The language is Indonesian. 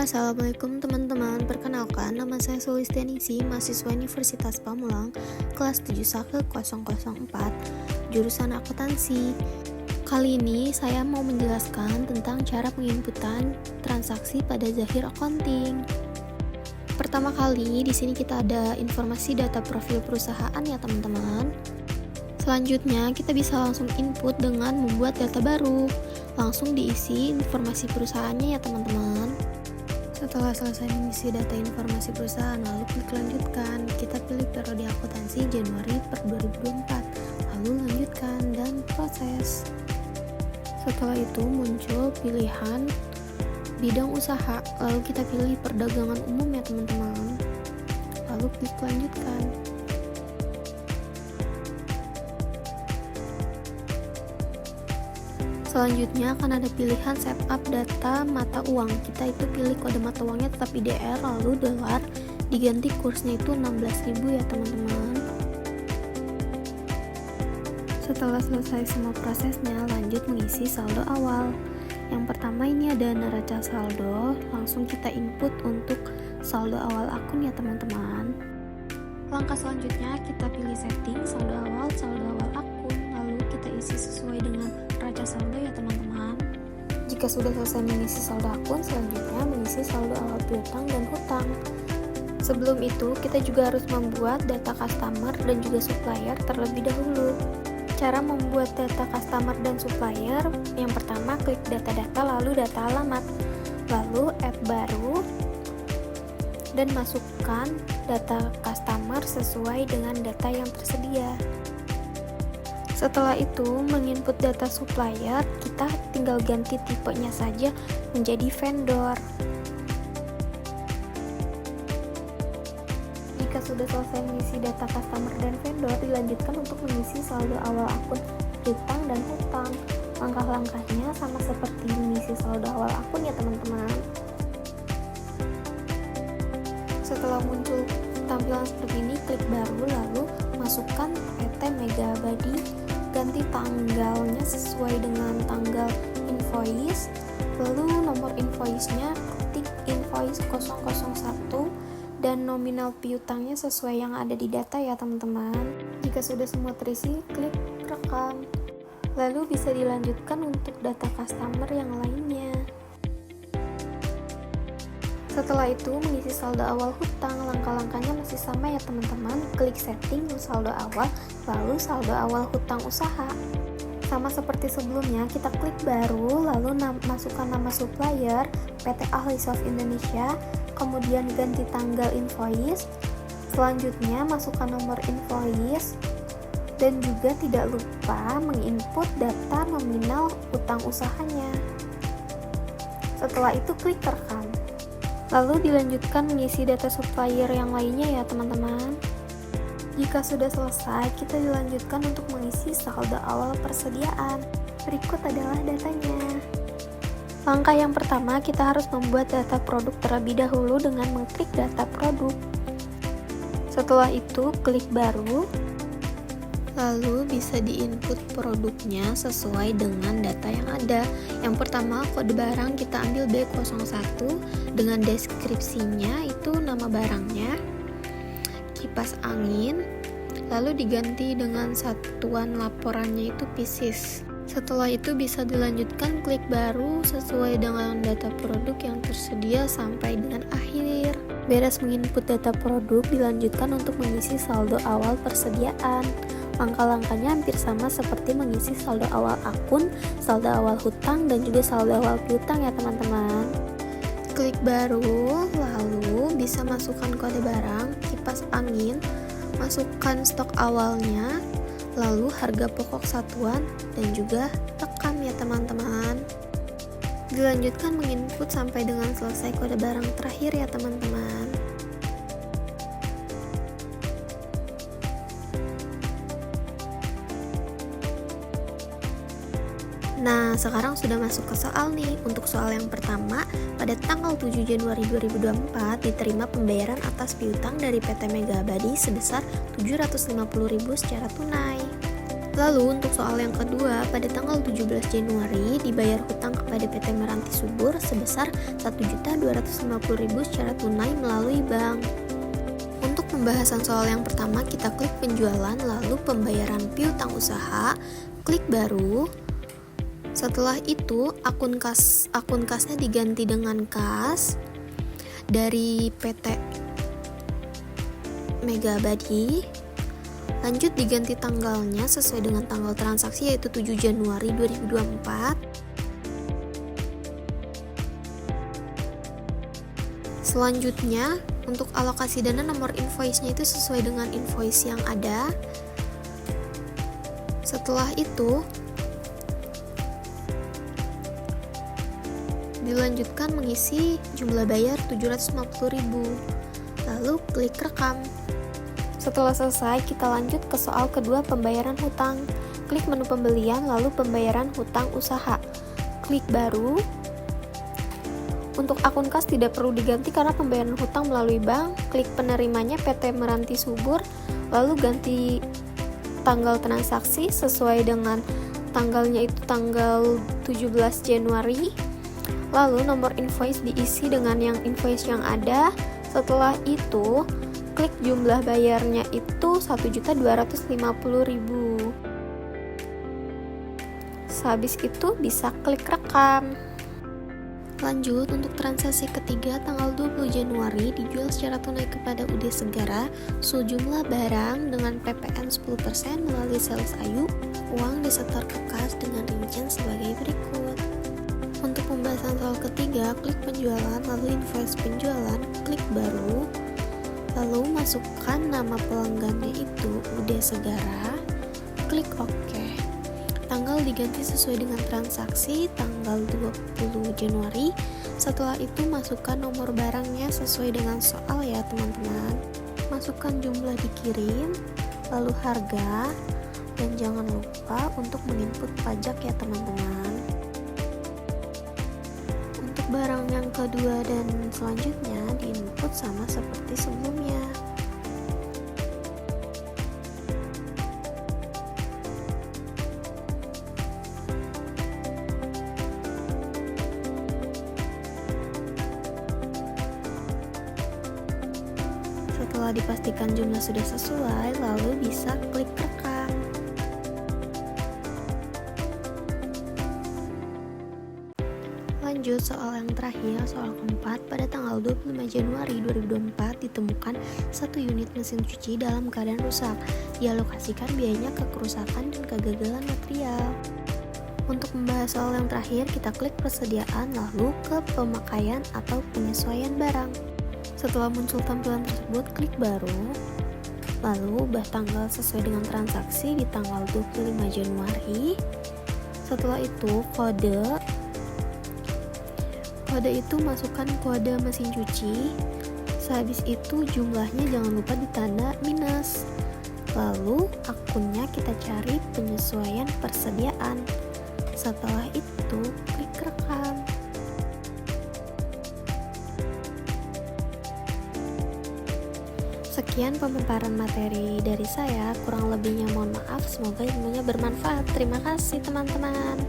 Halo, assalamualaikum teman-teman. Perkenalkan, nama saya Sulistianingsih, mahasiswa Universitas Pamulang, kelas 7 Sake 004, jurusan akuntansi. Kali ini saya mau menjelaskan tentang cara penginputan transaksi pada Zahir Accounting. Pertama kali, di sini kita ada informasi data profil perusahaan ya teman-teman. Selanjutnya, kita bisa langsung input dengan membuat data baru. Langsung diisi informasi perusahaannya ya teman-teman. Setelah selesai mengisi data informasi perusahaan, lalu klik lanjutkan. Kita pilih periode akuntansi Januari per 2024, lalu lanjutkan dan proses. Setelah itu muncul pilihan bidang usaha, lalu kita pilih perdagangan umum ya teman-teman, lalu klik lanjutkan. Selanjutnya akan ada pilihan setup data mata uang. Kita itu pilih kode mata uangnya tetap IDR, lalu dolar, diganti kursnya itu 16.000 ya teman-teman. Setelah selesai semua prosesnya, lanjut mengisi saldo awal. Yang pertama ini ada neraca saldo, langsung kita input untuk saldo awal akun ya teman-teman. Langkah selanjutnya kita pilih setting saldo awal akun, lalu kita isi sesuai dengan neraca saldo ya teman-teman. Jika sudah selesai mengisi saldo akun, selanjutnya mengisi saldo awal piutang dan hutang. Sebelum itu, kita juga harus membuat data customer dan juga supplier terlebih dahulu. Cara membuat data customer dan supplier, yang pertama klik data-data lalu data alamat, lalu add baru dan masukkan data customer sesuai dengan data yang tersedia. Setelah itu, menginput data supplier, kita tinggal ganti tipenya saja menjadi vendor. Jika sudah selesai mengisi data customer dan vendor, dilanjutkan untuk mengisi saldo awal akun piutang dan hutang. Langkah-langkahnya sama seperti mengisi saldo awal akun ya teman-teman. Setelah muncul tampilan seperti ini, klik baru lalu masukkan PT Mega Abadi, ganti tanggalnya sesuai dengan tanggal invoice, lalu nomor invoice-nya ketik invoice 001 dan nominal piutangnya sesuai yang ada di data ya teman-teman. Jika sudah semua terisi, klik rekam. Lalu bisa dilanjutkan untuk data customer yang lainnya. Setelah itu mengisi saldo awal hutang, langkah-langkahnya masih sama ya teman-teman. Klik setting saldo awal, lalu saldo awal hutang usaha. Sama seperti sebelumnya, kita klik baru, lalu masukkan nama supplier PT Ahli Soft Indonesia, kemudian ganti tanggal invoice. Selanjutnya masukkan nomor invoice dan juga tidak lupa menginput data nominal hutang usahanya. Setelah itu klik rekam. Lalu dilanjutkan mengisi data supplier yang lainnya ya teman-teman. Jika sudah selesai, kita dilanjutkan untuk mengisi saldo awal persediaan. Berikut adalah datanya. Langkah yang pertama, kita harus membuat data produk terlebih dahulu dengan mengklik data produk. Setelah itu, klik baru. Lalu bisa diinput produknya sesuai dengan data yang ada. Yang pertama, kode barang kita ambil B01 dengan deskripsinya itu nama barangnya, kipas angin, lalu diganti dengan satuan laporannya itu pieces. Setelah itu bisa dilanjutkan klik baru sesuai dengan data produk yang tersedia sampai dengan akhir. Beres menginput data produk, dilanjutkan untuk mengisi saldo awal persediaan. Langkah-langkahnya hampir sama seperti mengisi saldo awal akun, saldo awal hutang, dan juga saldo awal piutang ya teman-teman. Klik baru, lalu bisa masukkan kode barang, kipas angin, masukkan stok awalnya, lalu harga pokok satuan, dan juga rekam ya teman-teman. Dilanjutkan menginput sampai dengan selesai kode barang terakhir ya teman-teman. Nah, sekarang sudah masuk ke soal nih. Untuk soal yang pertama, pada tanggal 7 Januari 2024 diterima pembayaran atas piutang dari PT Mega Abadi sebesar 750.000 secara tunai. Lalu untuk soal yang kedua, pada tanggal 17 Januari dibayar hutang kepada PT Meranti Subur sebesar 1.250.000 secara tunai melalui bank. Untuk pembahasan soal yang pertama, kita klik penjualan, lalu pembayaran piutang usaha, klik baru. Setelah itu akun kasnya diganti dengan kas dari PT Mega Abadi. Lanjut diganti tanggalnya sesuai dengan tanggal transaksi yaitu 7 Januari 2024. Selanjutnya untuk alokasi dana nomor invoice-nya itu sesuai dengan invoice yang ada. Setelah itu dilanjutkan mengisi jumlah bayar 750.000. Lalu klik rekam. Setelah selesai, kita lanjut ke soal kedua, pembayaran hutang. Klik menu pembelian, lalu pembayaran hutang usaha. Klik baru. Untuk akun kas tidak perlu diganti karena pembayaran hutang melalui bank. Klik penerimanya PT Meranti Subur, lalu ganti tanggal transaksi sesuai dengan tanggalnya itu tanggal 17 Januari. Lalu nomor invoice diisi dengan yang invoice yang ada. Setelah itu klik jumlah bayarnya itu 1.250.000. Sehabis itu bisa klik rekam. Lanjut untuk transaksi ketiga tanggal 20 Januari dijual secara tunai kepada UD Segara sejumlah barang dengan PPN 10% melalui sales Ayu. Uang disetor ke kas dengan rincian sebagai berikut. Untuk pembahasan soal ketiga, klik penjualan, lalu invoice penjualan, klik baru. Lalu masukkan nama pelanggannya itu UD Segara, klik OK. Tanggal diganti sesuai dengan transaksi tanggal 20 Januari. Setelah itu masukkan nomor barangnya sesuai dengan soal ya teman-teman. Masukkan jumlah dikirim, lalu harga, dan jangan lupa untuk menginput pajak ya teman-teman. Untuk barang yang kedua dan selanjutnya diinput sama seperti sebelumnya. Setelah dipastikan jumlah sudah sesuai, lalu bisa klik rekam. Lanjut soal yang terakhir, soal keempat, pada tanggal 25 Januari 2024 ditemukan satu unit mesin cuci dalam keadaan rusak. Dialokasikan biayanya ke kerusakan dan kegagalan material. Untuk membahas soal yang terakhir, kita klik persediaan lalu ke pemakaian atau penyesuaian barang. Setelah muncul tampilan tersebut, klik baru. Lalu ubah tanggal sesuai dengan transaksi di tanggal 25 Januari. Setelah itu kode itu masukkan kode mesin cuci. Sehabis itu jumlahnya jangan lupa ditanda minus. Lalu akunnya kita cari penyesuaian persediaan. Setelah itu klik rekam. Sekian pemaparan materi dari saya, kurang lebihnya mohon maaf, semoga ilmunya bermanfaat. Terima kasih teman-teman.